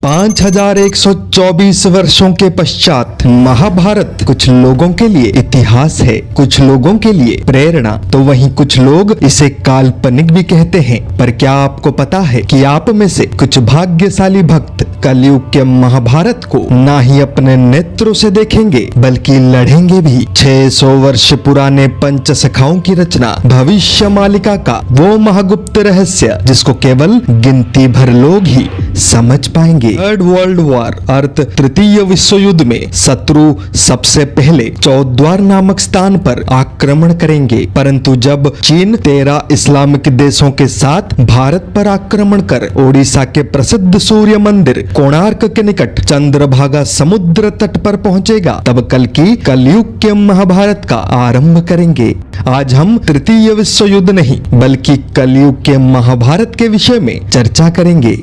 5124 वर्षों के पश्चात महाभारत कुछ लोगों के लिए इतिहास है, कुछ लोगों के लिए प्रेरणा, तो वहीं कुछ लोग इसे काल्पनिक भी कहते हैं। पर क्या आपको पता है कि आप में से कुछ भाग्यशाली भक्त कलयुग के महाभारत को ना ही अपने नेत्रों से देखेंगे बल्कि लड़ेंगे भी। 600 वर्ष पुराने पंच सखाओं की रचना भविष्य मालिका का वो महागुप्त रहस्य जिसको केवल गिनती भर लोग ही समझ पाएंगे। थर्ड वर्ल्ड वॉर अर्थ तृतीय विश्व युद्ध में शत्रु सबसे पहले चौद्वार नामक स्थान पर आक्रमण करेंगे, परंतु जब चीन 13 इस्लामिक देशों के साथ भारत पर आक्रमण कर ओडिशा के प्रसिद्ध सूर्य मंदिर कोणार्क के निकट चंद्रभागा समुद्र तट पर पहुंचेगा, तब कलयुग के महाभारत का आरंभ करेंगे। आज हम तृतीय विश्व युद्ध नहीं बल्कि कलयुग के महाभारत के विषय में चर्चा करेंगे।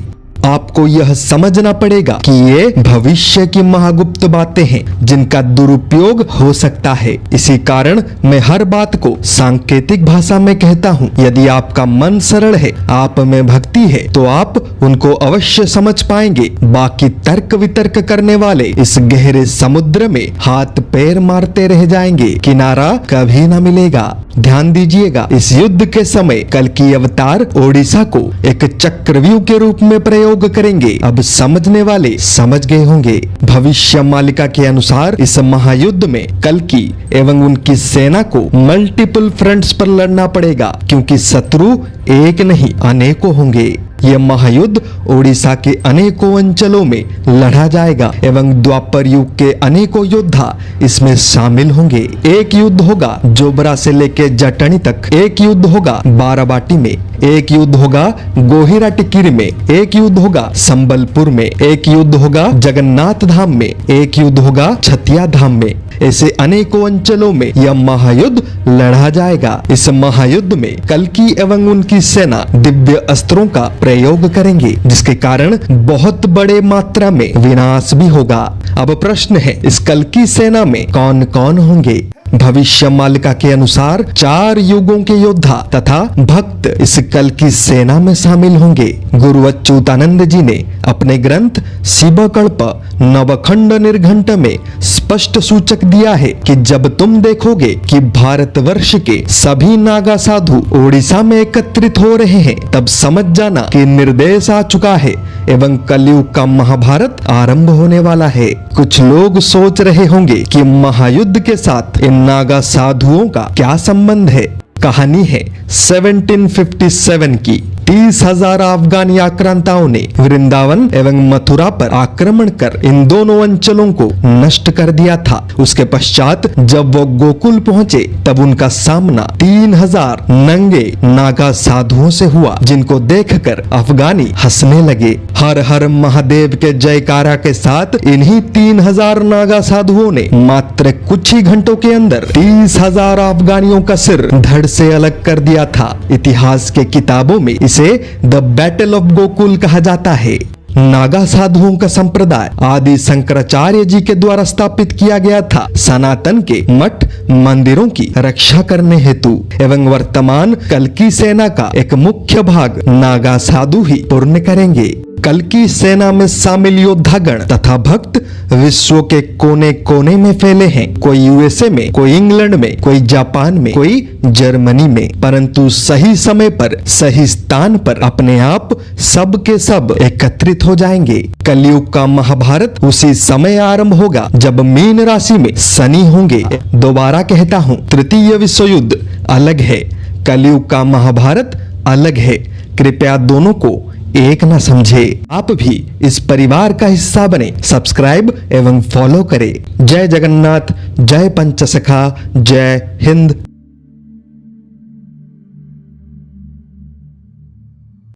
आपको यह समझना पड़ेगा कि ये भविष्य की महागुप्त बातें हैं जिनका दुरुपयोग हो सकता है। इसी कारण मैं हर बात को सांकेतिक भाषा में कहता हूँ। यदि आपका मन सरल है, आप में भक्ति है, तो आप उनको अवश्य समझ पाएंगे। बाकी तर्क वितर्क करने वाले इस गहरे समुद्र में हाथ पैर मारते रह जाएंगे, किनारा कभी न मिलेगा। ध्यान दीजिएगा, इस युद्ध के समय कल्कि अवतार ओडिशा को एक चक्रव्यूह के रूप में प्रयोग करेंगे। अब समझने वाले समझ गए होंगे। भविष्य मालिका के अनुसार इस महायुद्ध में कल्कि एवं उनकी सेना को मल्टीपल फ्रंट्स पर लड़ना पड़ेगा, क्योंकि शत्रु एक नहीं अनेकों होंगे। यह महायुद्ध ओडिशा के अनेकों अंचलों में लड़ा जाएगा एवं द्वापर युग के अनेकों योद्धा इसमें शामिल होंगे। एक युद्ध होगा जोबरा से लेकर जटनी तक, एक युद्ध होगा बाराबाटी में, एक युद्ध होगा गोहिरा टिकिरी में, एक युद्ध होगा संबलपुर में, एक युद्ध होगा जगन्नाथ धाम में, एक युद्ध होगा छतिया धाम में। ऐसे अनेकों अंचलों में यह महायुद्ध लड़ा जाएगा। इस महायुद्ध में कल्कि एवं उनकी सेना दिव्य अस्त्रों का प्रयोग करेंगे, जिसके कारण बहुत बड़े मात्रा में विनाश भी होगा। अब प्रश्न है, इस कल्कि सेना में कौन कौन होंगे? भविष्य मालिका के अनुसार 4 युगों के योद्धा तथा भक्त इस कल्कि सेना में शामिल होंगे। गुरु अच्युतानंद जी ने अपने ग्रंथ शिवकल्प नवखंड निर्घंट में स्पष्ट सूचक दिया है कि जब तुम देखोगे कि भारतवर्ष के सभी नागा साधु ओडिशा में एकत्रित हो रहे हैं, तब समझ जाना कि निर्देश आ चुका है एवं कलयुग का महाभारत आरंभ होने वाला है। कुछ लोग सोच रहे होंगे कि महायुद्ध के साथ इन नागा साधुओं का क्या संबंध है। कहानी है 1757 की। 30,000 अफगानी आक्रांताओं ने वृंदावन एवं मथुरा पर आक्रमण कर इन दोनों अंचलों को नष्ट कर दिया था। उसके पश्चात जब वो गोकुल पहुंचे, तब उनका सामना 3,000 नंगे नागा साधुओं से हुआ, जिनको देखकर अफगानी हंसने लगे। हर हर महादेव के जयकारा के साथ इन्हीं 3,000 नागा साधुओं ने मात्र कुछ ही घंटों के अंदर 30,000 अफगानियों का सिर धड़ से अलग कर दिया था। इतिहास के किताबों में इसे द बैटल ऑफ गोकुल कहा जाता है। नागा साधुओं का संप्रदाय आदि शंकराचार्य जी के द्वारा स्थापित किया गया था, सनातन के मठ मंदिरों की रक्षा करने हेतु, एवं वर्तमान कल्कि सेना का एक मुख्य भाग नागा साधु ही पूर्ण करेंगे। कल्कि सेना में शामिल योद्धागण तथा भक्त विश्व के कोने कोने में फैले हैं। कोई यूएसए में, कोई इंग्लैंड में, कोई जापान में, कोई जर्मनी में, परंतु सही समय पर सही स्थान पर अपने आप सब के सब एकत्रित हो जाएंगे। कलयुग का महाभारत उसी समय आरंभ होगा जब मीन राशि में शनि होंगे। दोबारा कहता हूँ, तृतीय विश्व युद्ध अलग है, कलयुग का महाभारत अलग है। कृपया दोनों को एक न समझे। आप भी इस परिवार का हिस्सा बने, सब्सक्राइब एवं फॉलो करें। जय जगन्नाथ, जय पंचसखा, जय हिंद।